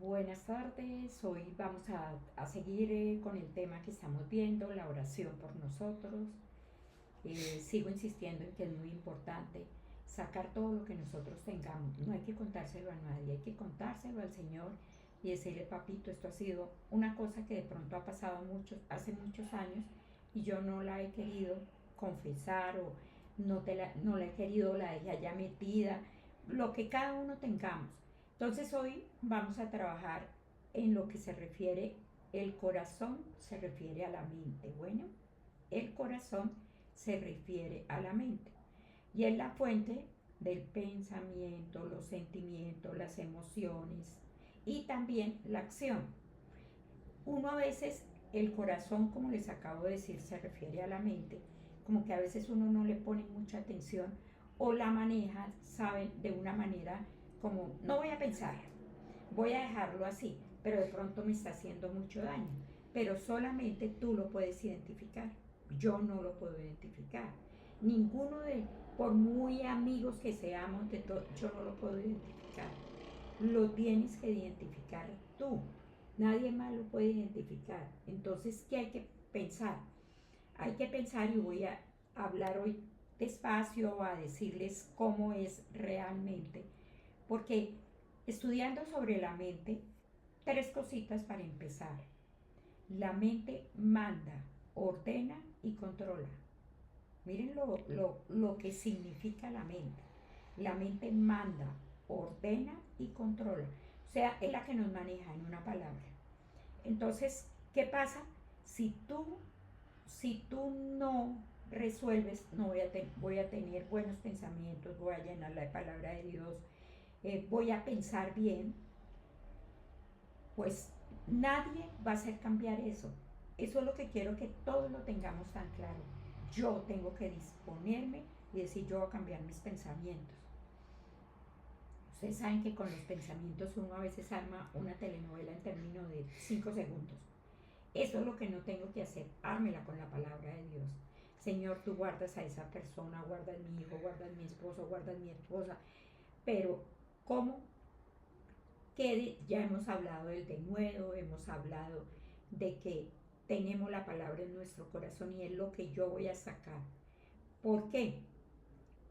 Buenas tardes, hoy vamos a seguir con el tema que estamos viendo, la oración por nosotros. Sigo insistiendo en que es muy importante sacar todo lo que nosotros tengamos. No hay que contárselo a nadie, hay que contárselo al Señor y decirle, papito, esto ha sido una cosa que de pronto ha pasado hace muchos años y yo no la he querido confesar o no la he querido, la dejé allá metida, lo que cada uno tengamos. Entonces hoy vamos a trabajar en lo que se refiere, el corazón se refiere a la mente. Bueno, el corazón se refiere a la mente y es la fuente del pensamiento, los sentimientos, las emociones y también la acción. Uno a veces, el corazón, como les acabo de decir, se refiere a la mente, como que a veces uno no le pone mucha atención o la maneja, saben, de una manera como, no voy a pensar, voy a dejarlo así, pero de pronto me está haciendo mucho daño. Pero solamente tú lo puedes identificar. Yo no lo puedo identificar. Ninguno de, por muy amigos que seamos, yo no lo puedo identificar. Lo tienes que identificar tú. Nadie más lo puede identificar. Entonces, ¿qué hay que pensar? Hay que pensar y voy a hablar hoy despacio, a decirles cómo es realmente. Porque estudiando sobre la mente, tres cositas para empezar. La mente manda, ordena y controla. Miren lo que significa la mente. La mente manda, ordena y controla. O sea, es la que nos maneja en una palabra. Entonces, ¿qué pasa? Si tú, si tú no resuelves, no voy a tener buenos pensamientos, voy a llenar la palabra de Dios, voy a pensar bien, pues nadie va a hacer cambiar eso. Eso es lo que quiero que todos lo tengamos tan claro. Yo tengo que disponerme y decir, yo voy a cambiar mis pensamientos. Ustedes saben que con los pensamientos uno a veces arma una telenovela en términos de 5 segundos. Eso es lo que no tengo que hacer, ármela con la palabra de Dios. Señor, tú guardas a esa persona, guardas mi hijo, guardas mi esposo, guardas mi esposa. Pero, ¿cómo? Que ya hemos hablado del denuedo, hemos hablado de que tenemos la palabra en nuestro corazón y es lo que yo voy a sacar. ¿Por qué?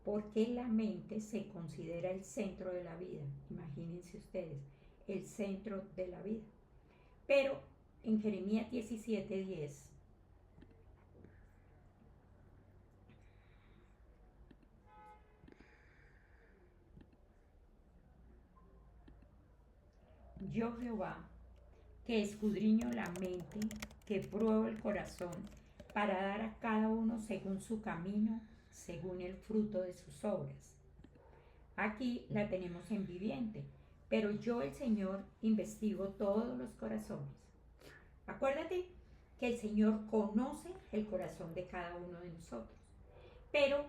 Porque la mente se considera el centro de la vida. Imagínense ustedes, el centro de la vida. Pero en Jeremías 17:10 yo Jehová, que escudriño la mente, que pruebo el corazón, para dar a cada uno según su camino, según el fruto de sus obras. Aquí la tenemos en viviente, pero yo el Señor investigo todos los corazones. Acuérdate que el Señor conoce el corazón de cada uno de nosotros. Pero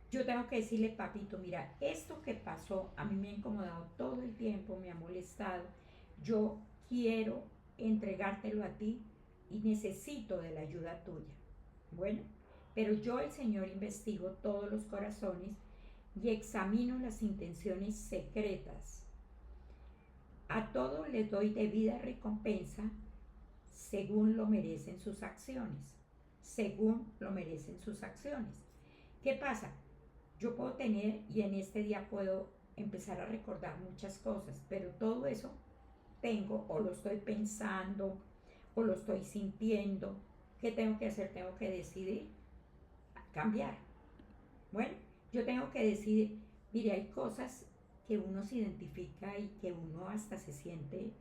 yo tengo que decirle, papito, mira, esto que pasó a mí me ha incomodado todo el tiempo, me ha molestado. Yo quiero entregártelo a ti y necesito de la ayuda tuya. Bueno, pero yo el Señor investigo todos los corazones y examino las intenciones secretas. A todos les doy debida recompensa según lo merecen sus acciones. Según lo merecen sus acciones. ¿Qué pasa? Yo puedo tener y en este día puedo empezar a recordar muchas cosas, pero todo eso tengo o lo estoy pensando o lo estoy sintiendo. ¿Qué tengo que hacer? Tengo que decidir cambiar. Bueno, yo tengo que decidir, mire, hay cosas que uno se identifica y que uno hasta se siente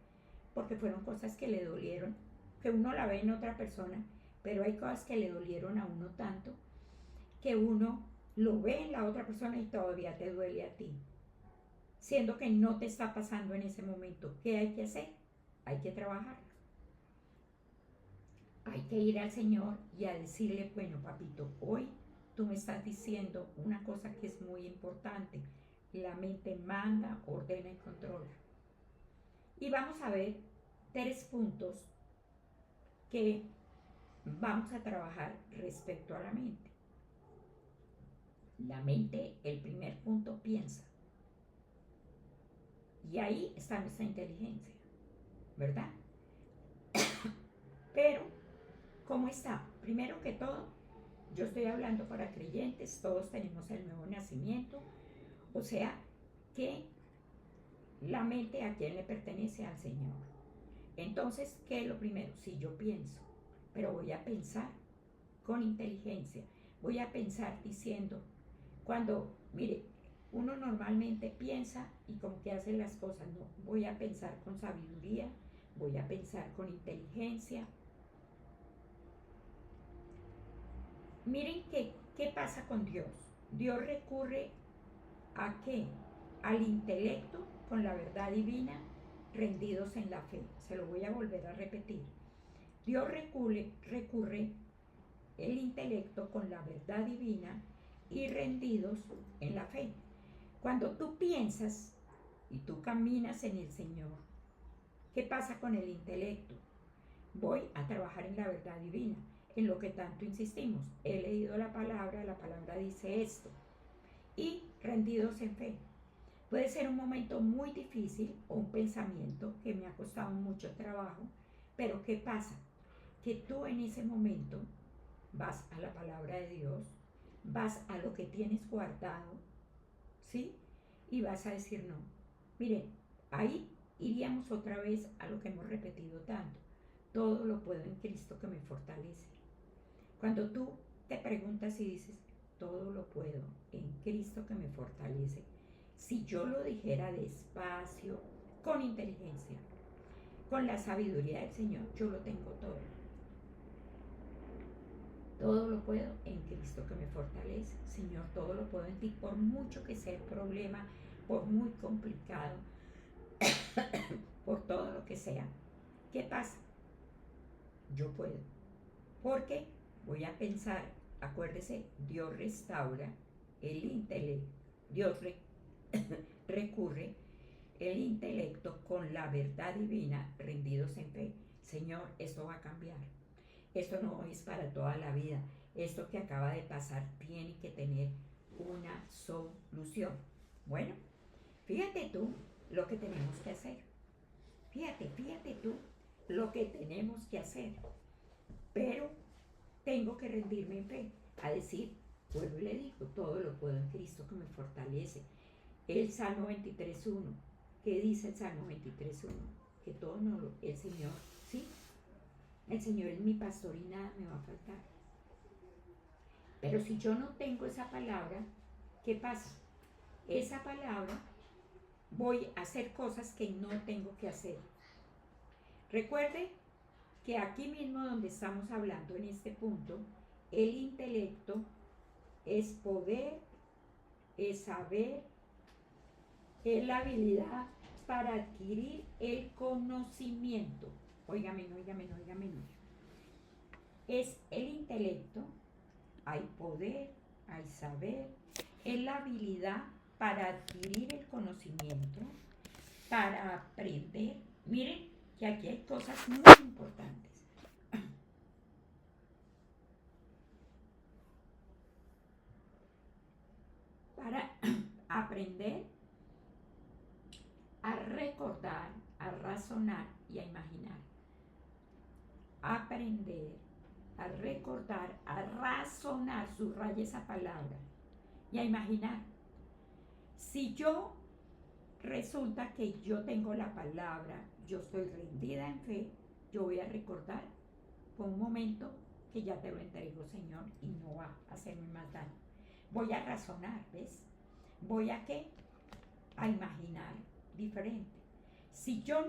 porque fueron cosas que le dolieron, que uno la ve en otra persona, pero hay cosas que le dolieron a uno tanto que uno lo ve en la otra persona y todavía te duele a ti, siendo que no te está pasando en ese momento. ¿Qué hay que hacer? Hay que trabajar. Hay que ir al Señor y a decirle, bueno, papito, hoy tú me estás diciendo una cosa que es muy importante. La mente manda, ordena y controla. Y vamos a ver tres puntos que vamos a trabajar respecto a la mente. La mente, el primer punto, piensa. Y ahí está nuestra inteligencia. ¿verdad? Pero, ¿cómo está? Primero que todo, yo estoy hablando para creyentes, todos tenemos el nuevo nacimiento, o sea, que la mente a quien le pertenece al Señor. Entonces, ¿qué es lo primero? Si yo pienso, pero voy a pensar con inteligencia, voy a pensar diciendo, mire, uno normalmente piensa y como que hace las cosas, no, voy a pensar con sabiduría, voy a pensar con inteligencia. Miren qué pasa con Dios. Dios recurre ¿a qué? Al intelecto con la verdad divina, rendidos en la fe. Se lo voy a volver a repetir. Dios recurre el intelecto con la verdad divina y rendidos en la fe. Cuando tú piensas y tú caminas en el Señor, ¿qué pasa con el intelecto? Voy a trabajar en la verdad divina, en lo que tanto insistimos. He leído la palabra dice esto. Y rendidos en fe. Puede ser un momento muy difícil o un pensamiento que me ha costado mucho trabajo, pero ¿qué pasa? Que tú en ese momento vas a la palabra de Dios, vas a lo que tienes guardado, ¿sí? Y vas a decir no. Miren, ahí iríamos otra vez a lo que hemos repetido tanto. Todo lo puedo en Cristo que me fortalece. Cuando tú te preguntas y dices, todo lo puedo en Cristo que me fortalece, si yo lo dijera despacio, con inteligencia, con la sabiduría del Señor, yo lo tengo todo. Todo lo puedo en Cristo que me fortalece. Señor, todo lo puedo en ti, por mucho que sea el problema, por muy complicado, por todo lo que sea. ¿Qué pasa? Yo puedo. Porque voy a pensar, acuérdese, Dios restaura el intelecto, Dios recurre el intelecto con la verdad divina rendidos en fe. Señor, esto va a cambiar. Esto no es para toda la vida. Esto que acaba de pasar tiene que tener una solución. Bueno, fíjate tú lo que tenemos que hacer. Fíjate tú lo que tenemos que hacer. Pero tengo que rendirme en fe. A decir, vuelvo y le digo, todo lo puedo en Cristo que me fortalece. El Salmo 23.1. ¿Qué dice el Salmo 23.1? Que todo el Señor, ¿sí? El Señor es mi pastor y nada me va a faltar. Pero si yo no tengo esa palabra, ¿qué pasa? Esa palabra voy a hacer cosas que no tengo que hacer. Recuerde que aquí mismo donde estamos hablando en este punto, el intelecto es poder, es saber, es la habilidad para adquirir el conocimiento. Óigame. Es el intelecto, hay poder, hay saber, es la habilidad para adquirir el conocimiento, para aprender. Miren que aquí hay cosas muy importantes. Para aprender a recordar, a razonar y a imaginar. Aprender a recordar, a razonar, subraya esa palabra, y a imaginar. Si yo resulta que yo tengo la palabra, yo estoy rendida en fe, yo voy a recordar por un momento que ya te lo entrego, Señor, y no va a hacerme más daño. Voy a razonar, ¿ves? Voy a ¿qué? A imaginar diferente. Si yo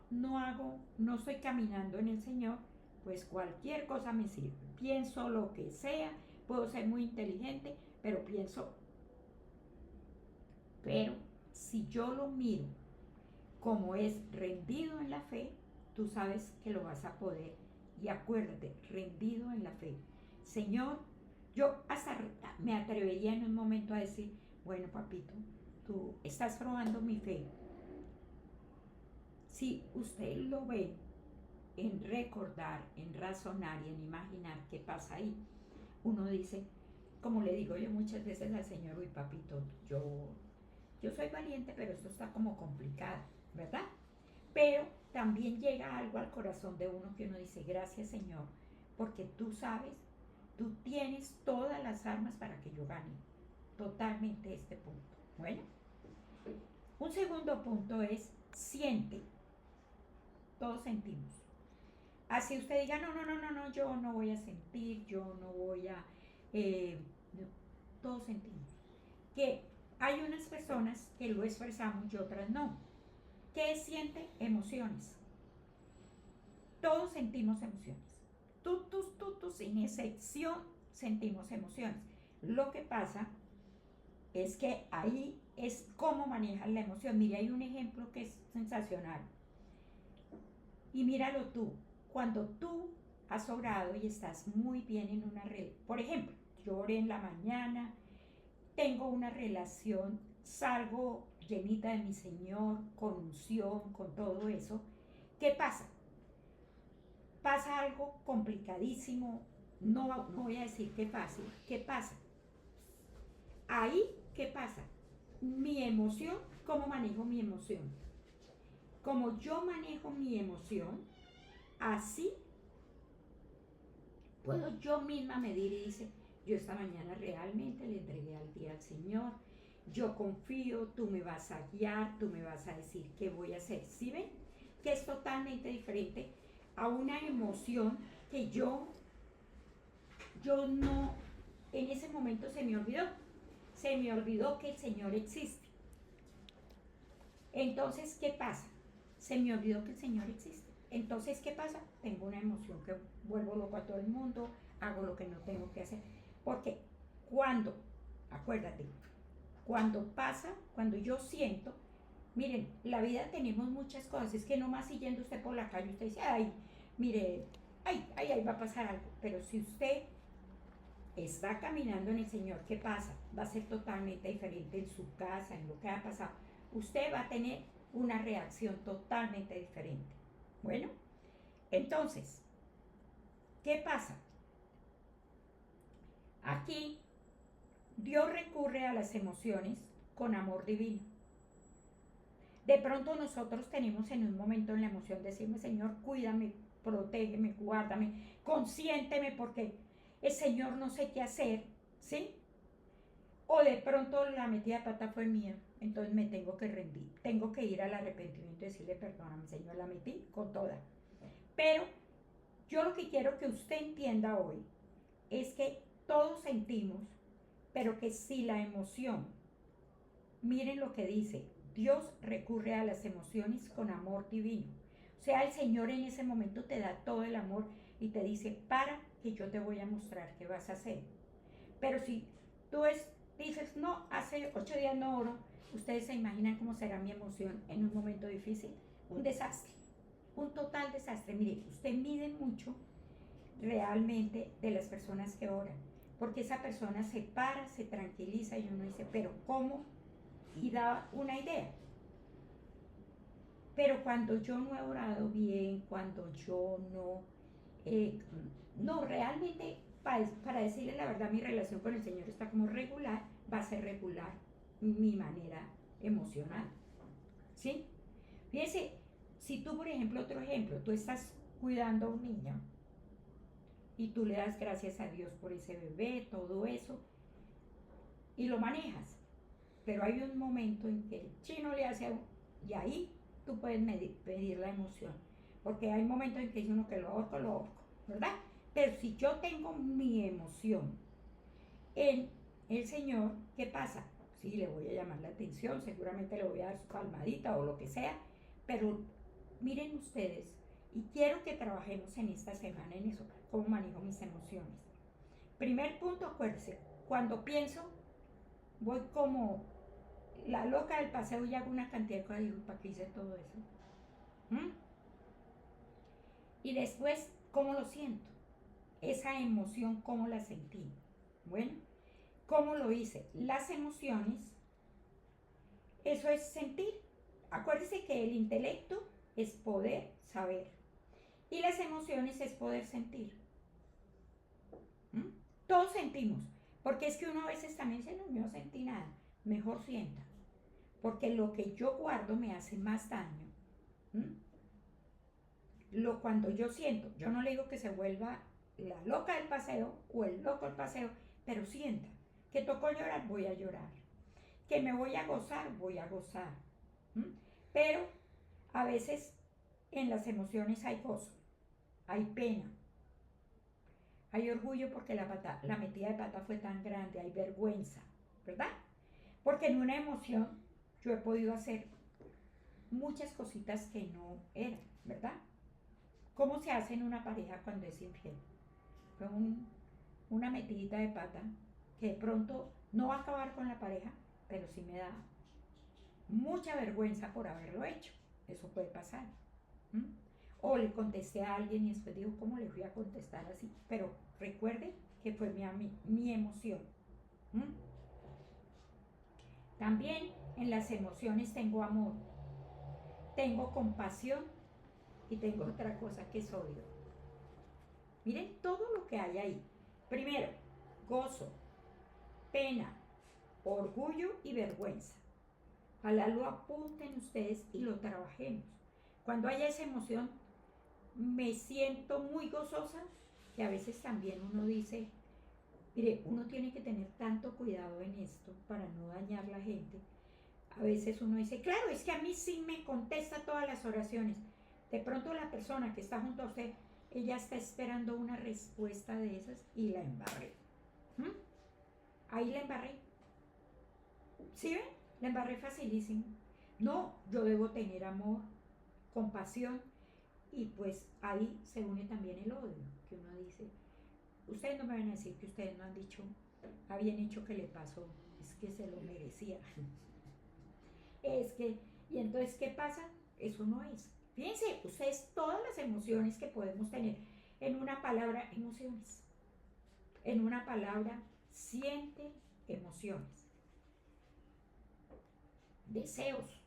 no estoy caminando en el Señor, pues cualquier cosa me sirve. Pienso lo que sea, puedo ser muy inteligente, pero pienso. Pero si yo lo miro como es rendido en la fe, tú sabes que lo vas a poder. Y acuérdate, rendido en la fe. Señor, yo hasta me atrevería en un momento a decir, bueno, papito, tú estás probando mi fe. Si usted lo ve en recordar, en razonar y en imaginar qué pasa ahí, uno dice, como le digo yo muchas veces al Señor, uy, papito, yo soy valiente, pero esto está como complicado, ¿verdad? Pero también llega algo al corazón de uno que uno dice, gracias Señor, porque tú sabes, tú tienes todas las armas para que yo gane totalmente este punto. Bueno, un segundo punto es siente. Todos sentimos. Así usted diga, no, yo no voy a sentir, yo no voy a... no, todos sentimos. Que hay unas personas que lo expresamos y otras no. ¿Qué siente? Emociones. Todos sentimos emociones. Tú, sin excepción, sentimos emociones. Lo que pasa es que ahí es cómo manejas la emoción. Mire, hay un ejemplo que es sensacional. Y míralo tú. Cuando tú has orado y estás muy bien en una relación, por ejemplo, yo oré en la mañana, tengo una relación, salgo llenita de mi Señor, con unción, con todo eso. ¿Qué pasa? Pasa algo complicadísimo, no voy a decir qué fácil, ¿qué pasa? Ahí, ¿qué pasa? Mi emoción, ¿cómo manejo mi emoción? Como yo manejo mi emoción, así puedo yo misma medir y dice, yo esta mañana realmente le entregué al día al Señor, yo confío, tú me vas a guiar, tú me vas a decir qué voy a hacer. ¿Sí ven? Que es totalmente diferente a una emoción que yo no, en ese momento se me olvidó que el Señor existe. Entonces, ¿qué pasa? Se me olvidó que el Señor existe. Entonces, ¿qué pasa? Tengo una emoción que vuelvo loco a todo el mundo, hago lo que no tengo que hacer. Porque acuérdate, cuando yo siento, miren, la vida tenemos muchas cosas, es que nomás siguiendo usted por la calle, usted dice, ay, mire, ay, va a pasar algo. Pero si usted está caminando en el Señor, ¿qué pasa? Va a ser totalmente diferente en su casa, en lo que ha pasado. Usted va a tener una reacción totalmente diferente. Bueno, entonces, ¿qué pasa? Aquí Dios recurre a las emociones con amor divino. De pronto nosotros tenemos en un momento en la emoción decirme, Señor, cuídame, protégeme, guárdame, consiénteme porque el Señor no sé qué hacer, ¿sí? O de pronto la metida de pata fue mía, entonces me tengo que rendir, tengo que ir al arrepentimiento y decirle, perdóname, Señor, la metí con toda. Pero yo lo que quiero que usted entienda hoy es que todos sentimos, pero que si la emoción, miren lo que dice, Dios recurre a las emociones con amor divino. O sea, el Señor en ese momento te da todo el amor y te dice, para que yo te voy a mostrar qué vas a hacer. Pero si tú dices, no, hace 8 días no oro, ustedes se imaginan cómo será mi emoción en un momento difícil. Un desastre, un total desastre. Mire, usted mide mucho realmente de las personas que oran, porque esa persona se para, se tranquiliza y uno dice, pero ¿cómo? Y da una idea. Pero cuando yo no he orado bien, cuando yo no, realmente, para decirle la verdad, mi relación con el Señor está como regular, va a ser regular mi manera emocional. ¿Sí? Fíjese, si tú, por ejemplo, otro ejemplo, tú estás cuidando a un niño y tú le das gracias a Dios por ese bebé, todo eso, y lo manejas. Pero hay un momento en que el chino le hace y ahí tú puedes medir la emoción. Porque hay momentos en que dice uno que lo ahorco, ¿verdad? Pero si yo tengo mi emoción en el Señor, ¿qué pasa? Sí, le voy a llamar la atención, seguramente le voy a dar su palmadita o lo que sea, pero miren ustedes, y quiero que trabajemos en esta semana en eso, cómo manejo mis emociones. Primer punto, acuérdense, cuando pienso, voy como la loca del paseo y hago una cantidad de cosas y digo, ¿para qué hice todo eso? ¿Mm? Y después, ¿cómo lo siento? Esa emoción, ¿cómo la sentí? Bueno, ¿cómo lo hice? Las emociones, eso es sentir. Acuérdense que el intelecto es poder saber y las emociones es poder sentir. ¿Mm? Todos sentimos, porque es que uno a veces también dice, no sentí nada, mejor sienta, porque lo que yo guardo me hace más daño. ¿Mm? Cuando yo siento, yo no le digo que se vuelva la loca del paseo o el loco del paseo, pero sienta que tocó llorar, voy a llorar. Que me voy a gozar, voy a gozar. ¿Mm? Pero a veces en las emociones hay gozo, hay pena, hay orgullo porque la metida de pata fue tan grande, hay vergüenza, ¿verdad? Porque en una emoción yo he podido hacer muchas cositas que no eran, ¿verdad? ¿Cómo se hace en una pareja cuando es infiel? Fue una metidita de pata que de pronto no va a acabar con la pareja, pero sí me da mucha vergüenza por haberlo hecho. Eso puede pasar. ¿Mm? O le contesté a alguien y después digo, ¿cómo le fui a contestar así? Pero recuerde que fue mi emoción. ¿Mm? También en las emociones tengo amor, tengo compasión y tengo otra cosa que es odio. Miren todo lo que hay ahí. Primero, gozo, pena, orgullo y vergüenza. Ojalá lo apunten ustedes y lo trabajemos. Cuando haya esa emoción, me siento muy gozosa, que a veces también uno dice, mire, uno tiene que tener tanto cuidado en esto para no dañar a la gente. A veces uno dice, claro, es que a mí sí me contesta todas las oraciones. De pronto la persona que está junto a usted, ella está esperando una respuesta de esas y la embarré. ¿Mm? Ahí la embarré. ¿Sí ven? La embarré facilísimo. No, yo debo tener amor, compasión y pues ahí se une también el odio, que uno dice, ustedes no me van a decir que ustedes no han dicho, habían hecho que le pasó, es que se lo merecía. Es que, y entonces, ¿qué pasa? Eso no es. Fíjense, ustedes todas las emociones que podemos tener en una palabra, emociones. En una palabra, siente emociones. Deseos,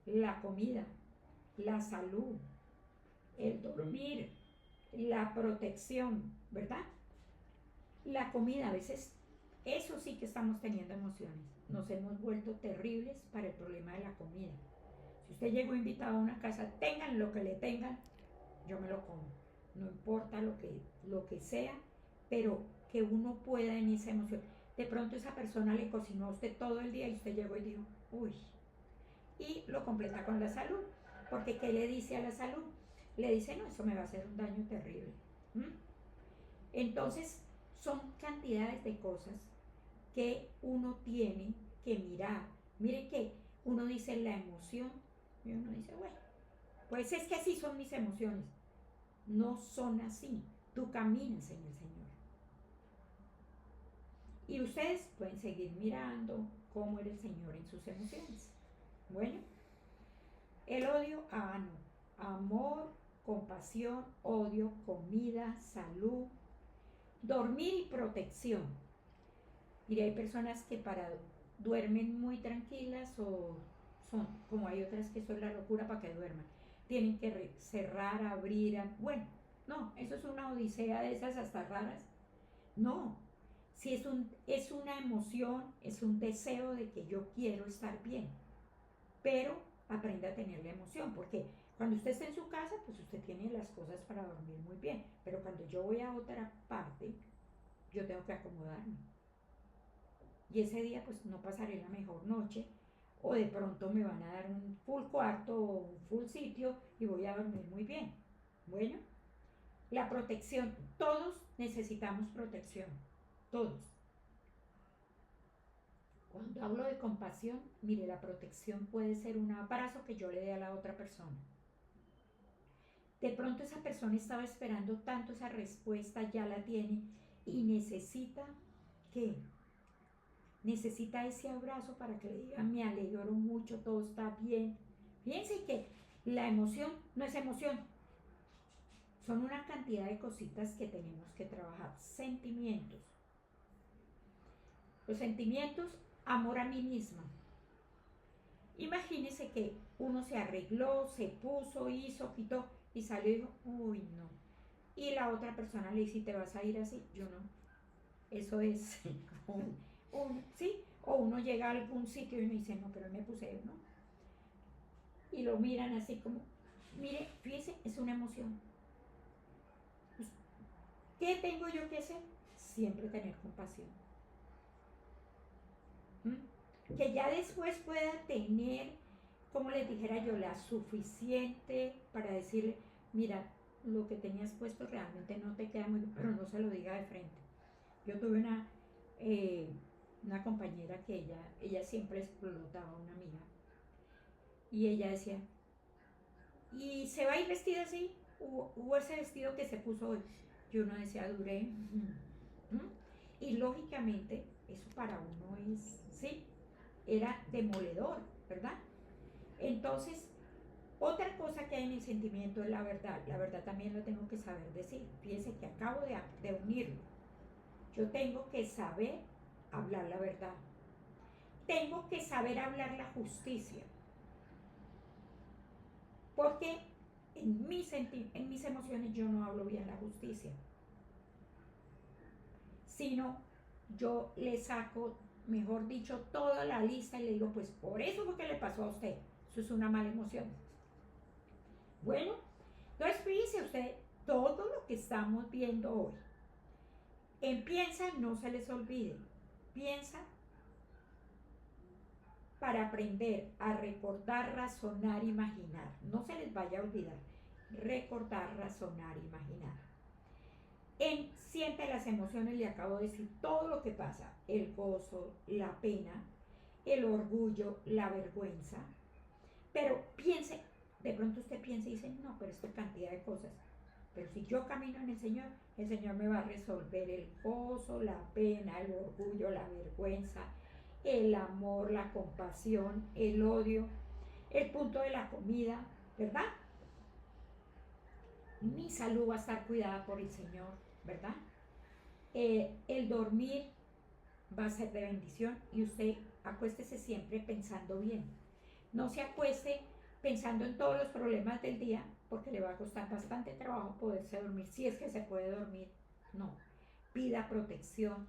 la comida, la salud, el dormir, la protección, ¿verdad? La comida, a veces, eso sí que estamos teniendo emociones. Nos hemos vuelto terribles para el problema de la comida. Si usted llegó invitado a una casa, tengan lo que le tengan, yo me lo como. No importa lo que sea, pero que uno pueda en esa emoción. De pronto esa persona le cocinó a usted todo el día y usted llegó y dijo, uy, y lo completa con la salud. Porque ¿qué le dice a la salud? Le dice, no, eso me va a hacer un daño terrible. ¿Mm? Entonces, son cantidades de cosas que uno tiene que mirar. Mire que uno dice la emoción y uno dice, bueno, pues es que así son mis emociones. No son así. Tú caminas en el Señor. Y ustedes pueden seguir mirando cómo era el Señor en sus emociones. Bueno, el odio, no. Amor, compasión, odio, comida, salud, dormir y protección. Mire, hay personas que duermen muy tranquilas o son, como hay otras que son la locura para que duerman. Tienen que cerrar, abrir, bueno, no, eso es una odisea de esas hasta raras. No, si es una emoción, es un deseo de que yo quiero estar bien, pero aprenda a tener la emoción, porque cuando usted está en su casa, pues usted tiene las cosas para dormir muy bien, pero cuando yo voy a otra parte, yo tengo que acomodarme. Y ese día pues no pasaré la mejor noche, o de pronto me van a dar un full cuarto o un full sitio y voy a dormir muy bien. Bueno, la protección, todos necesitamos protección, todos. Cuando hablo de compasión, mire, la protección puede ser un abrazo que yo le dé a la otra persona. De pronto esa persona estaba esperando tanto esa respuesta, ya la tiene y necesita que necesita ese abrazo para que le diga me alegro mucho, todo está bien. Fíjense que la emoción no es emoción, son una cantidad de cositas que tenemos que trabajar. Sentimientos. Los sentimientos, amor a mí misma. Imagínese que uno se arregló, se puso, hizo, quitó y salió y dijo, uy, no. Y la otra persona le dice, ¿te vas a ir así? Yo no. Eso es ¿sí? O uno llega a algún sitio y uno dice, no, pero me puse, ¿no? Y lo miran así como, mire, fíjese, es una emoción. emoción. Pues, ¿qué tengo yo que hacer? Siempre tener compasión. ¿Mm? Que ya después pueda tener, como les dijera yo, la suficiente para decirle, mira, lo que tenías puesto realmente no te queda muy bien, pero no se lo diga de frente. Yo tuve una compañera que ella siempre explotaba a una amiga y ella decía, ¿y se va a ir vestida así? ¿O ese vestido que se puso hoy? Yo uno decía, duré. Y lógicamente, eso para uno es, sí, era demoledor, ¿verdad? Entonces, otra cosa que hay en el sentimiento es la verdad. La verdad también lo tengo que saber decir. Fíjense que acabo de unirlo. Yo tengo que saber hablar la verdad. Tengo que saber hablar la justicia. Porque en mis emociones yo no hablo bien la justicia. Sino yo le saco, mejor dicho, toda la lista y le digo, pues por eso fue que le pasó a usted. Eso es una mala emoción. Bueno, entonces fíjese usted todo lo que estamos viendo hoy. Piensa, no se les olvide. Piensa para aprender a recordar, razonar, imaginar. No se les vaya a olvidar. Recordar, razonar, imaginar. Siente las emociones, le acabo de decir todo lo que pasa. El gozo, la pena, el orgullo, la vergüenza. Pero piense, de pronto usted piensa y dice, no, pero esta cantidad de cosas. Pero si yo camino en el Señor me va a resolver el gozo, la pena, el orgullo, la vergüenza, el amor, la compasión, el odio, el punto de la comida, ¿verdad? Mi salud va a estar cuidada por el Señor, ¿verdad? El dormir va a ser de bendición y usted acuéstese siempre pensando bien. No se acueste pensando en todos los problemas del día porque le va a costar bastante trabajo poderse dormir, si es que se puede dormir. No, pida protección,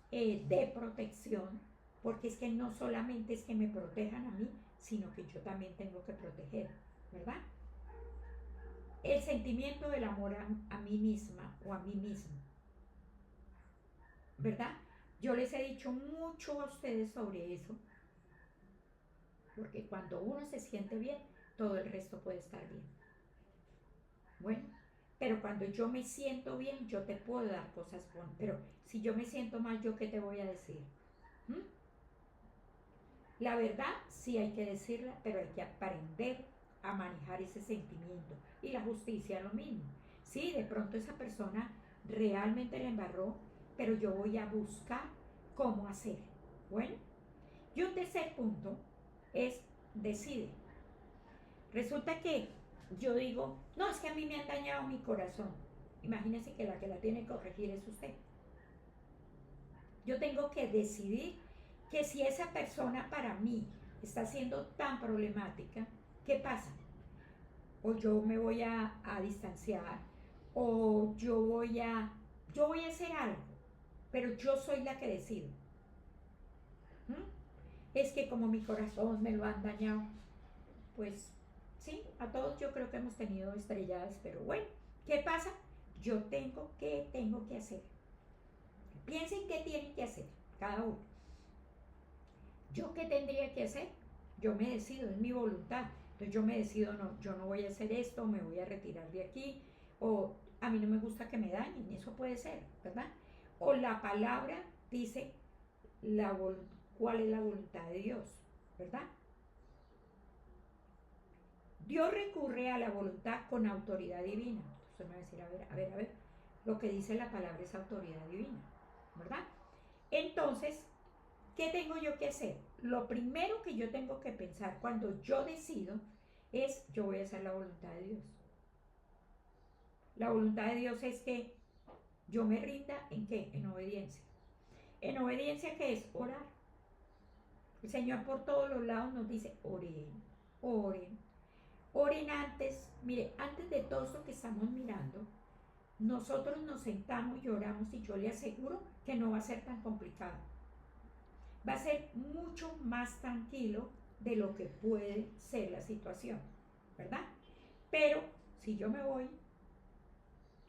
de protección, porque es que no solamente es que me protejan a mí, sino que yo también tengo que proteger, ¿verdad? El sentimiento del amor a mí misma o a mí mismo, ¿verdad? Yo les he dicho mucho a ustedes sobre eso, porque cuando uno se siente bien, todo el resto puede estar bien. Bueno, pero cuando yo me siento bien, yo te puedo dar cosas buenas, pero si yo me siento mal, ¿yo qué te voy a decir? ¿Mm? La verdad sí hay que decirla, pero hay que aprender a manejar ese sentimiento. Y la justicia lo mismo. Sí, de pronto esa persona realmente la embarró, pero yo voy a buscar cómo hacer. Bueno, y un tercer punto es decide. Resulta que yo digo, no, es que a mí me han dañado mi corazón. Imagínense que la tiene que corregir es usted. Yo tengo que decidir que si esa persona para mí está siendo tan problemática, ¿qué pasa? O yo me voy a distanciar, o yo voy a hacer algo, pero yo soy la que decido. ¿Mm? Es que como mi corazón me lo han dañado, pues sí, a todos yo creo que hemos tenido estrelladas, pero bueno, ¿qué pasa? Yo tengo que hacer. Piensen qué tienen que hacer cada uno. ¿Yo qué tendría que hacer? Yo me decido, es mi voluntad. Entonces yo me decido, no, yo no voy a hacer esto, me voy a retirar de aquí, o a mí no me gusta que me dañen, eso puede ser, ¿verdad? O la palabra dice cuál es la voluntad de Dios, ¿verdad? Dios recurre a la voluntad con autoridad divina. Entonces me va a decir, a ver, lo que dice la palabra es autoridad divina, ¿verdad? Entonces, ¿qué tengo yo que hacer? Lo primero que yo tengo que pensar cuando yo decido es, yo voy a hacer la voluntad de Dios. La voluntad de Dios es que yo me rinda ¿en qué? En obediencia. En obediencia, ¿qué es? Orar. El Señor por todos los lados nos dice, oren, oren, oren antes. Mire, antes de todo esto que estamos mirando, nosotros nos sentamos y oramos y yo le aseguro que no va a ser tan complicado. Va a ser mucho más tranquilo de lo que puede ser la situación, ¿verdad? Pero Si yo me voy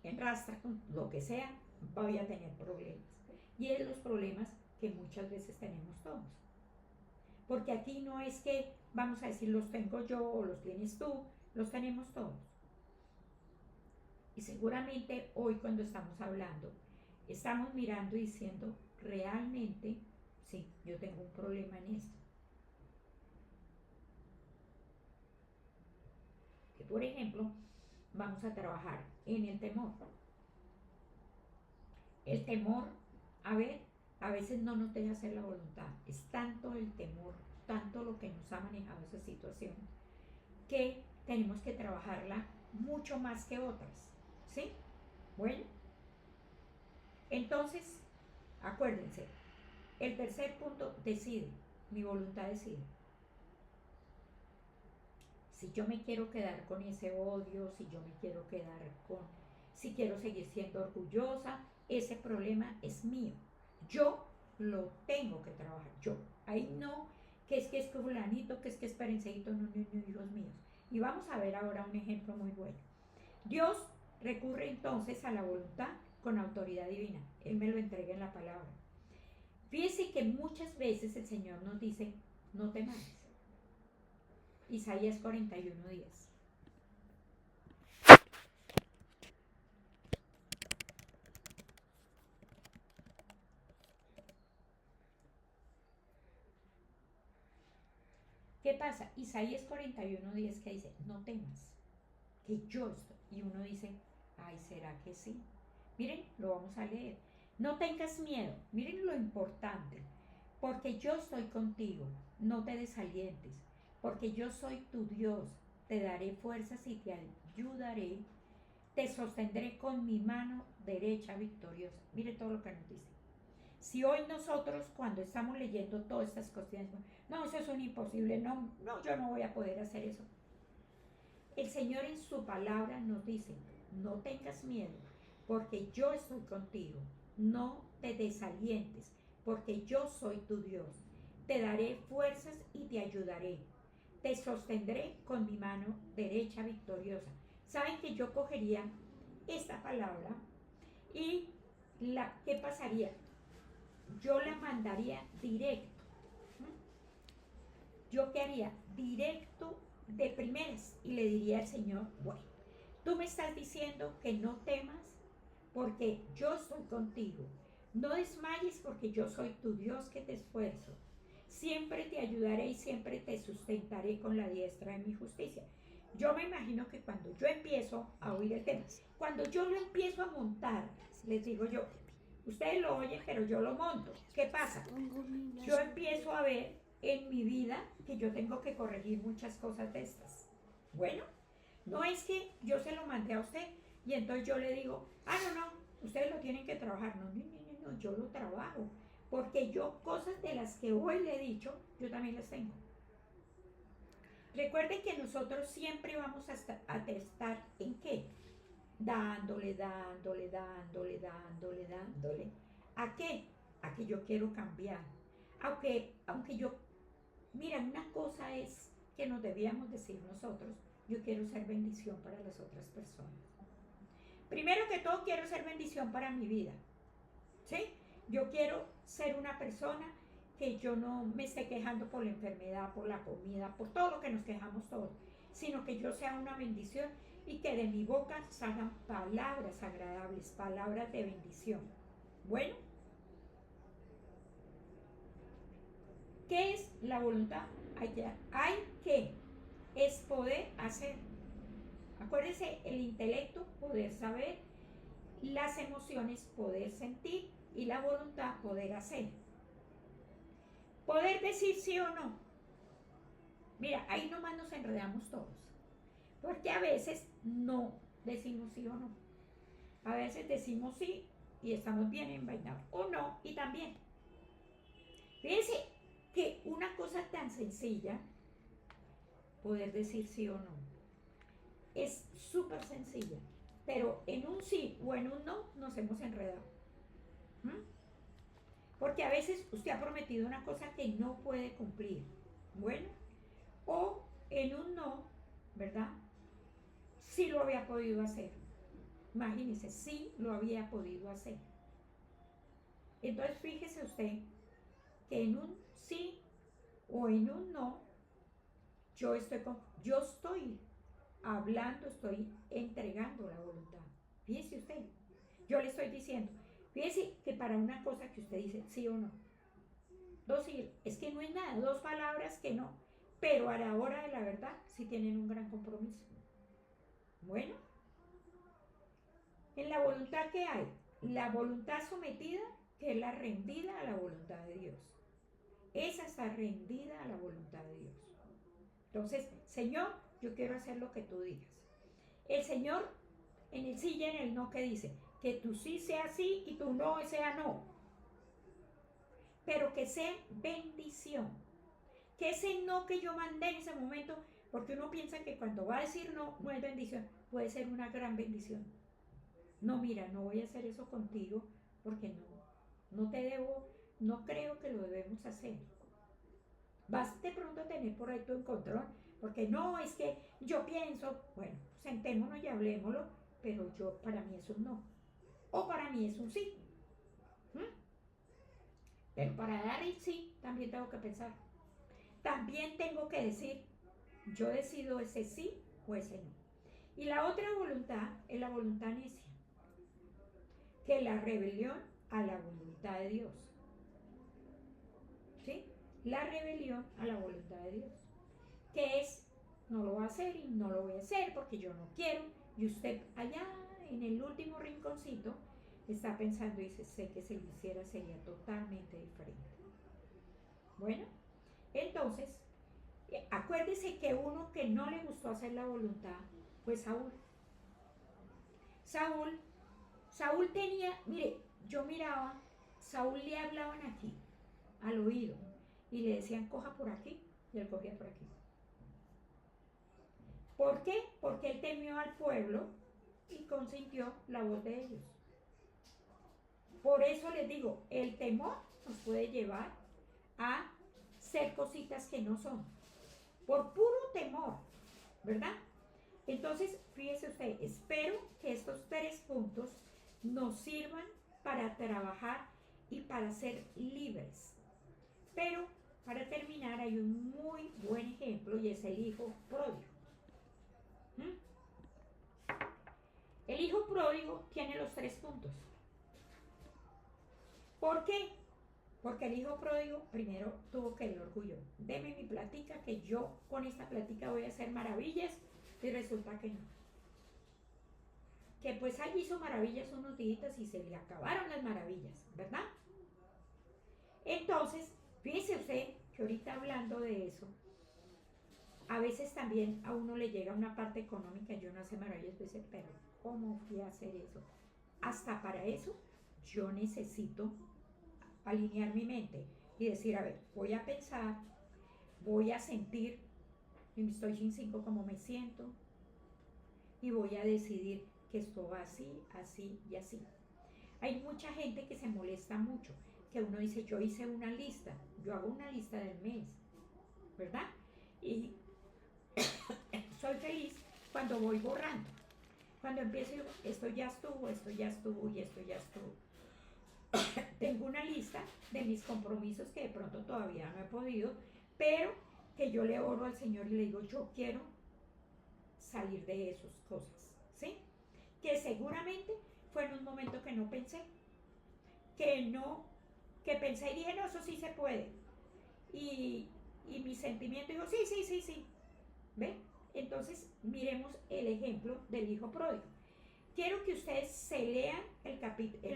en rastra con lo que sea, voy a tener problemas. Y es los problemas que muchas veces tenemos todos. Porque aquí no es que vamos a decir los tengo yo o los tienes tú, los tenemos todos. Y seguramente hoy cuando estamos hablando, estamos mirando y diciendo, realmente, sí, yo tengo un problema en esto. Que por ejemplo, vamos a trabajar en el temor. El temor, a ver, a veces no nos deja hacer la voluntad. Es tanto el temor, tanto lo que nos ha manejado esa situación, que tenemos que trabajarla mucho más que otras. ¿Sí? Bueno, entonces, acuérdense, el tercer punto, decide. Mi voluntad decide. Si yo me quiero quedar con ese odio, si yo me quiero quedar con, si quiero seguir siendo orgullosa, ese problema es mío. Yo lo tengo que trabajar, yo. Ahí no, que es fulanito, que es perenceito, no, no, no, hijos míos. Y vamos a ver ahora un ejemplo muy bueno. Dios recurre entonces a la voluntad con autoridad divina. Él me lo entrega en la palabra. Fíjese que muchas veces el Señor nos dice, no temas. Isaías 41:10. ¿Qué pasa? Isaías 41:10 que dice, no temas, que yo estoy. Y uno dice, ay, ¿será que sí? Miren, lo vamos a leer. No tengas miedo, miren lo importante, porque yo estoy contigo, no te desalientes, porque yo soy tu Dios, te daré fuerzas y te ayudaré, te sostendré con mi mano derecha victoriosa. Mire todo lo que nos dice. Si hoy nosotros cuando estamos leyendo todas estas cuestiones, no, eso es un imposible, no, no, yo no voy a poder hacer eso. El Señor en su palabra nos dice, no tengas miedo, porque yo estoy contigo, no te desalientes, porque yo soy tu Dios, te daré fuerzas y te ayudaré, te sostendré con mi mano derecha victoriosa. ¿Saben que yo cogería esta palabra y qué pasaría? Yo la mandaría directo. ¿Yo qué haría? Directo de primeras y le diría al Señor, bueno, tú me estás diciendo que no temas porque yo estoy contigo. No desmayes porque yo soy tu Dios que te esfuerzo. Siempre te ayudaré y siempre te sustentaré con la diestra de mi justicia. Yo me imagino que cuando yo empiezo a oír el tema, cuando yo lo empiezo a montar, les digo yo, ustedes lo oyen, pero yo lo monto. ¿Qué pasa? Yo empiezo a ver en mi vida que yo tengo que corregir muchas cosas de estas. Bueno, no es que yo se lo mandé a usted y entonces yo le digo, ah, no, no, ustedes lo tienen que trabajar. No, no, no, no, yo lo trabajo. Porque yo cosas de las que hoy le he dicho, yo también las tengo. Recuerden que nosotros siempre vamos a estar en qué? Dándole, dándole, dándole, dándole, dándole. ¿A qué? A que yo quiero cambiar. Aunque yo, mira, una cosa es que nos debíamos decir nosotros, yo quiero ser bendición para las otras personas. Primero que todo quiero ser bendición para mi vida. ¿Sí? Yo quiero ser una persona que yo no me esté quejando por la enfermedad, por la comida, por todo lo que nos quejamos todos, sino que yo sea una bendición y que de mi boca salgan palabras agradables, palabras de bendición. Bueno, ¿qué es la voluntad? Hay que, es poder hacer. Acuérdense, el intelecto, poder saber, las emociones, poder sentir y la voluntad, poder hacer. Poder decir sí o no. Mira, ahí nomás nos enredamos todos. Porque a veces no decimos sí o no. A veces decimos sí y estamos bien envainados. O no, y también. Fíjense que una cosa tan sencilla, poder decir sí o no, es súper sencilla. Pero en un sí o en un no nos hemos enredado. ¿Mm? Porque a veces usted ha prometido una cosa que no puede cumplir. Bueno, o en un no, ¿verdad? sí lo había podido hacer. Imagínense, sí lo había podido hacer. Entonces fíjese usted que en un sí o en un no, yo estoy hablando, estoy entregando la voluntad. Fíjese usted, yo le estoy diciendo, fíjese que para una cosa que usted dice sí o no, dos sí, es que no es nada, dos palabras que no, pero a la hora de la verdad sí tienen un gran compromiso. Bueno, en la voluntad que hay, la voluntad sometida, que es la rendida a la voluntad de Dios. Esa está rendida a la voluntad de Dios. Entonces, Señor, yo quiero hacer lo que tú digas. El Señor en el sí y en el no, que dice que tu sí sea sí y tu no sea no, pero que sea bendición, que ese no que yo mandé en ese momento, porque uno piensa que cuando va a decir no, no es bendición, puede ser una gran bendición. No, mira, no voy a hacer eso contigo porque no te debo, no creo que lo debemos hacer. Vas de pronto a tener por ahí tu encontrón, porque no, es que yo pienso, bueno, sentémonos y hablemoslo, pero para mí es un no, o para mí es un sí. ¿Mm? Pero para dar el sí, también tengo que pensar. También tengo que decir, yo decido ese sí o ese no. Y la otra voluntad es la voluntad necia, que es la rebelión a la voluntad de Dios. ¿Sí? La rebelión a la voluntad de Dios, que es, no lo voy a hacer y no lo voy a hacer porque yo no quiero, y usted allá en el último rinconcito está pensando y dice, sé que si lo hiciera sería totalmente diferente. Bueno, entonces, acuérdese que uno que no le gustó hacer la voluntad fue Saúl. Saúl, Saúl tenía, mire, yo miraba, Saúl le hablaban aquí, al oído, y le decían, coja por aquí, y él cogía por aquí. ¿Por qué? Porque él temió al pueblo y consintió la voz de ellos. Por eso les digo, el temor nos puede llevar a ser cositas que no son. Por puro temor, ¿verdad? Entonces, fíjese usted, espero que estos 3 puntos nos sirvan para trabajar y para ser libres. Pero para terminar hay un muy buen ejemplo y es el hijo pródigo. ¿Mm? El hijo pródigo tiene los 3 puntos. ¿Por qué? Porque el hijo pródigo primero tuvo que el orgullo. Deme mi platica, que yo con esta platica voy a hacer maravillas, y resulta que no. Que pues ahí hizo maravillas unos días y se le acabaron las maravillas, ¿verdad? Entonces, fíjese usted que ahorita hablando de eso, a veces también a uno le llega una parte económica y uno hace maravillas, pues, pero ¿cómo fui a hacer eso? Hasta para eso yo necesito alinear mi mente y decir, a ver, voy a pensar, voy a sentir, estoy sin 5 como me siento, y voy a decidir que esto va así, así y así. Hay mucha gente que se molesta mucho, que uno dice, yo hice una lista, yo hago una lista del mes, ¿verdad? Y soy feliz cuando voy borrando. Cuando empiezo, esto ya estuvo, esto ya estuvo y esto ya estuvo. Tengo una lista de mis compromisos que de pronto todavía no he podido, pero que yo le oro al Señor y le digo, yo quiero salir de esas cosas, ¿sí? Que seguramente fue en un momento que no pensé, que pensé y dije, no, eso sí se puede. Y mi sentimiento dijo, sí, sí, sí, sí. ¿Ve? Entonces, miremos el ejemplo del hijo pródigo. Quiero que ustedes se lean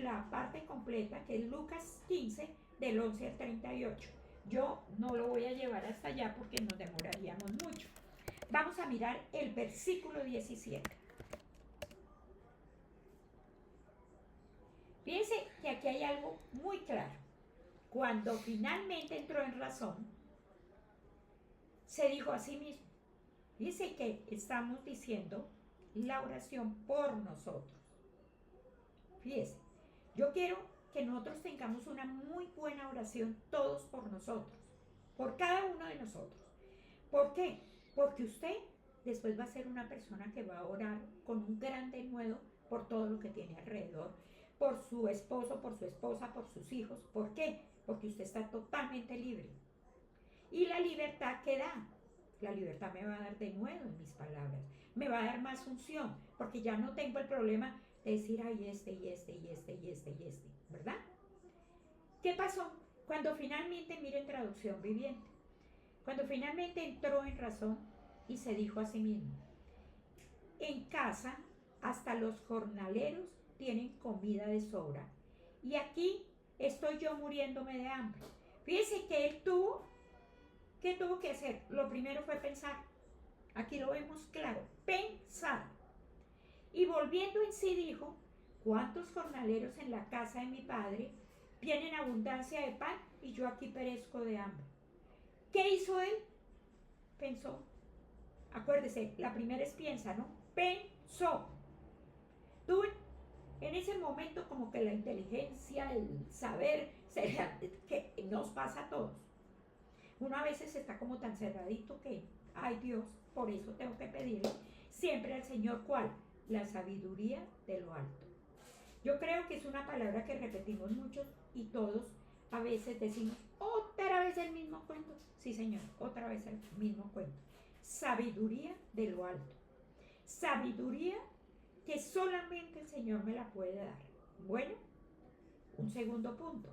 la parte completa, que es Lucas 15, del 11 al 38. Yo no lo voy a llevar hasta allá porque nos demoraríamos mucho. Vamos a mirar el versículo 17. Fíjense que aquí hay algo muy claro. Cuando finalmente entró en razón, se dijo a sí mismo. Dice que estamos diciendo la oración por nosotros. Fíjense, yo quiero que nosotros tengamos una muy buena oración todos por nosotros, por cada uno de nosotros. ¿Por qué? Porque usted después va a ser una persona que va a orar con un gran denuedo por todo lo que tiene alrededor, por su esposo, por su esposa, por sus hijos. ¿Por qué? Porque usted está totalmente libre. Y la libertad que da, la libertad me va a dar denuedo en mis palabras, me va a dar más unción, porque ya no tengo el problema de decir, ay, ¿verdad? ¿Qué pasó? Cuando finalmente, miren traducción viviente, cuando finalmente entró en razón y se dijo a sí mismo, en casa hasta los jornaleros tienen comida de sobra y aquí estoy yo muriéndome de hambre. Fíjense que él tuvo, ¿qué tuvo que hacer? Lo primero fue pensar. Aquí lo vemos claro, pensar. Y volviendo en sí dijo, ¿cuántos jornaleros en la casa de mi padre tienen abundancia de pan y yo aquí perezco de hambre? ¿Qué hizo él? Pensó. Acuérdese, la primera es piensa, ¿no? Pensó. Tú en ese momento como que la inteligencia, el saber, que nos pasa a todos. Uno a veces está como tan cerradito que, ay Dios, por eso tengo que pedirle siempre al Señor, ¿cuál? La sabiduría de lo alto. Yo creo que es una palabra que repetimos muchos y todos a veces decimos, otra vez el mismo cuento. Sí, Señor, otra vez el mismo cuento. Sabiduría de lo alto. Sabiduría que solamente el Señor me la puede dar. Bueno, un segundo punto.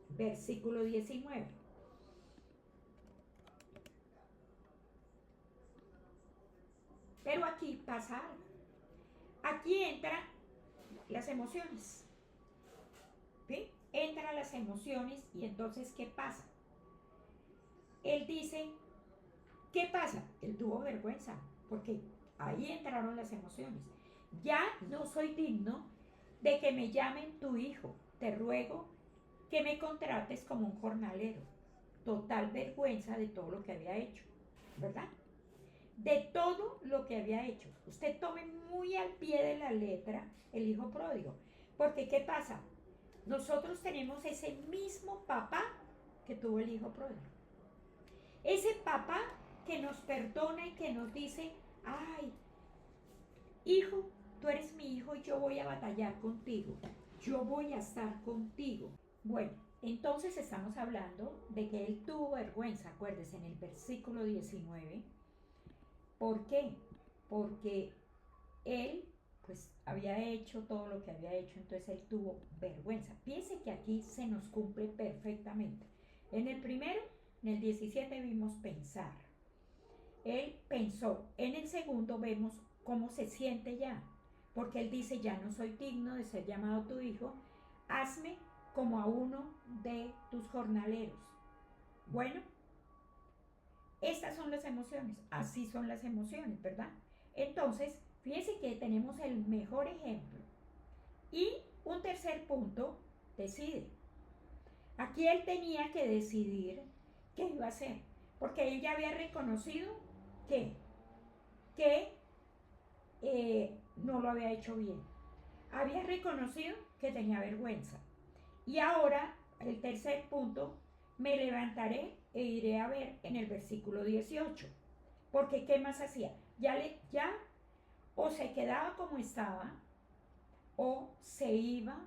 Versículo 19. Pero aquí pasa algo. Aquí entran las emociones. ¿Sí? Entran las emociones y entonces, ¿qué pasa? Él dice, ¿qué pasa? Él tuvo vergüenza, porque ahí entraron las emociones. Ya no soy digno de que me llamen tu hijo. Te ruego que me contrates como un jornalero. Total vergüenza de todo lo que había hecho, ¿verdad? De todo lo que había hecho. Usted tome muy al pie de la letra el hijo pródigo. Porque ¿qué pasa? Nosotros tenemos ese mismo papá que tuvo el hijo pródigo. Ese papá que nos perdona y que nos dice, ay, hijo, tú eres mi hijo y yo voy a batallar contigo. Yo voy a estar contigo. Bueno, entonces estamos hablando de que él tuvo vergüenza, acuérdese, en el versículo 19. ¿Por qué? Porque él pues había hecho todo lo que había hecho, entonces él tuvo vergüenza. Piense que aquí se nos cumple perfectamente. En el primero, en el 17 vimos pensar. Él pensó. En el segundo vemos cómo se siente ya, porque él dice, ya no soy digno de ser llamado tu hijo, hazme como a uno de tus jornaleros. Bueno, estas son las emociones, así son las emociones, ¿verdad? Entonces, fíjense que tenemos el mejor ejemplo. Y un tercer punto, decide. Aquí él tenía que decidir qué iba a hacer, porque él ya había reconocido que, no lo había hecho bien. Había reconocido que tenía vergüenza. Y ahora, el tercer punto, me levantaré e iré a ver en el versículo 18. Porque ¿qué más hacía? Ya o se quedaba como estaba o se iba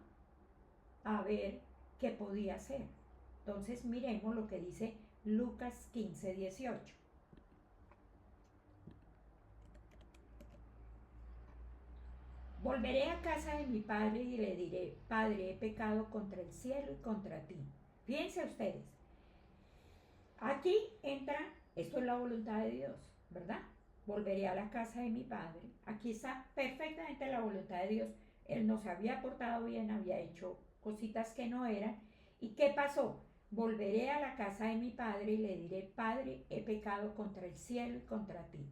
a ver qué podía hacer. Entonces miremos lo que dice Lucas 15, 18. Volveré a casa de mi padre y le diré, Padre, he pecado contra el cielo y contra ti. Fíjense ustedes, aquí entra, esto es la voluntad de Dios, ¿verdad? Volveré a la casa de mi padre. Aquí está perfectamente la voluntad de Dios. Él no se había portado bien, había hecho cositas que no eran. ¿Y qué pasó? Volveré a la casa de mi padre y le diré, Padre, he pecado contra el cielo y contra ti.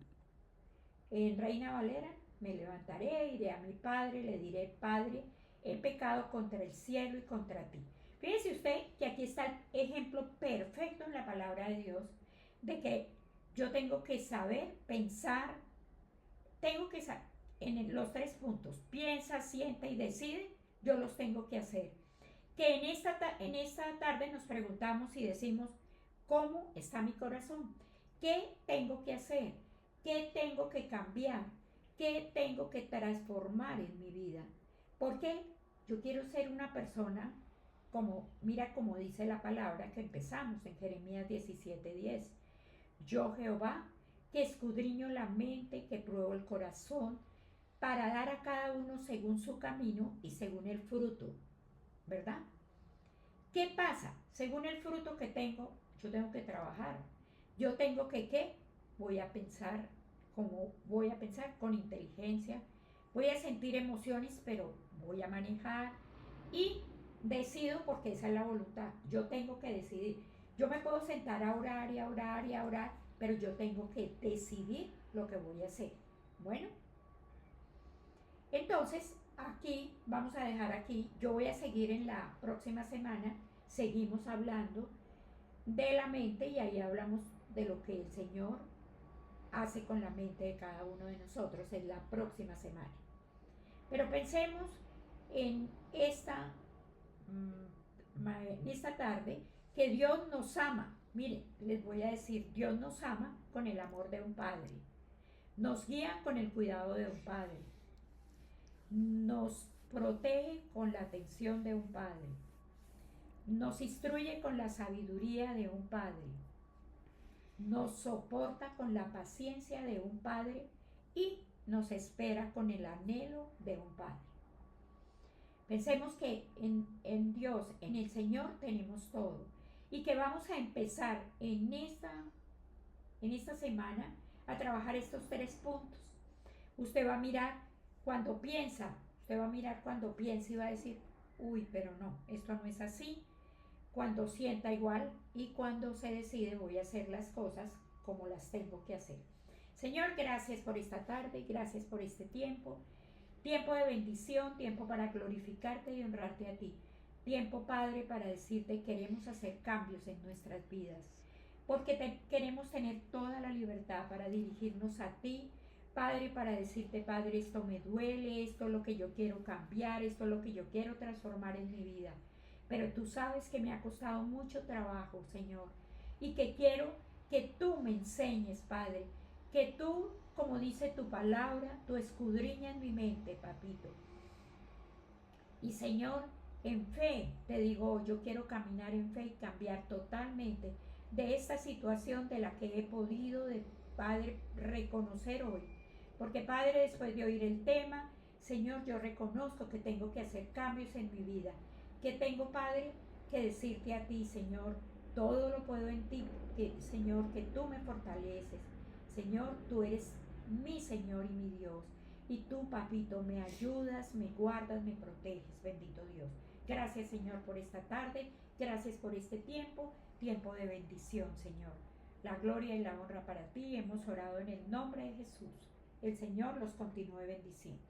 En Reina Valera, me levantaré, iré a mi padre, le diré, Padre, he pecado contra el cielo y contra ti. Fíjese usted que aquí está el ejemplo perfecto en la palabra de Dios de que yo tengo que saber, pensar, tengo que saber, en los tres puntos, piensa, siente y decide, yo los tengo que hacer. Que en esta tarde nos preguntamos y decimos, ¿cómo está mi corazón? ¿Qué tengo que hacer? ¿Qué tengo que cambiar? ¿Qué tengo que transformar en mi vida? Porque yo quiero ser una persona como, mira como dice la palabra que empezamos en Jeremías 17:10. Yo Jehová, que escudriño la mente, que pruebo el corazón, para dar a cada uno según su camino y según el fruto, ¿verdad? ¿Qué pasa? Según el fruto que tengo, yo tengo que trabajar. Yo tengo que, ¿qué? Voy a pensar como voy a pensar con inteligencia. Voy a sentir emociones, pero voy a manejar y decido porque esa es la voluntad. Yo tengo que decidir. Yo me puedo sentar a orar y a orar y a orar, pero yo tengo que decidir lo que voy a hacer. Bueno, entonces, aquí vamos a dejar aquí. Yo voy a seguir en la próxima semana. Seguimos hablando de la mente y ahí hablamos de lo que el Señor hace con la mente de cada uno de nosotros en la próxima semana. Pero pensemos en esta tarde que Dios nos ama. Miren, les voy a decir, Dios nos ama con el amor de un padre. Nos guía con el cuidado de un padre. Nos protege con la atención de un padre. Nos instruye con la sabiduría de un padre. Nos soporta con la paciencia de un padre y nos espera con el anhelo de un padre. Pensemos que en Dios, en el Señor tenemos todo y que vamos a empezar en esta semana a trabajar estos 3 puntos. Usted va a mirar cuando piensa, y va a decir, uy, pero no, esto no es así. Cuando sienta igual y cuando se decide voy a hacer las cosas como las tengo que hacer. Señor, gracias por esta tarde, gracias por este tiempo. Tiempo de bendición, tiempo para glorificarte y honrarte a ti. Tiempo, Padre, para decirte queremos hacer cambios en nuestras vidas. Porque queremos tener toda la libertad para dirigirnos a ti, Padre, para decirte, Padre, esto me duele, esto es lo que yo quiero cambiar, esto es lo que yo quiero transformar en mi vida. Pero tú sabes que me ha costado mucho trabajo, Señor, y que quiero que tú me enseñes, Padre, que tú, como dice tu palabra, tú escudriñas mi mente, papito. Y Señor, en fe te digo, yo quiero caminar en fe y cambiar totalmente de esta situación de la que he podido, Padre, reconocer hoy. Porque Padre, después de oír el tema, Señor, yo reconozco que tengo que hacer cambios en mi vida. Que tengo, Padre, que decirte a ti, Señor, todo lo puedo en ti, Señor, que tú me fortaleces. Señor, tú eres mi Señor y mi Dios. Y tú, papito, me ayudas, me guardas, me proteges, bendito Dios. Gracias, Señor, por esta tarde. Gracias por este tiempo de bendición, Señor. La gloria y la honra para ti. Hemos orado en el nombre de Jesús. El Señor los continúe bendiciendo.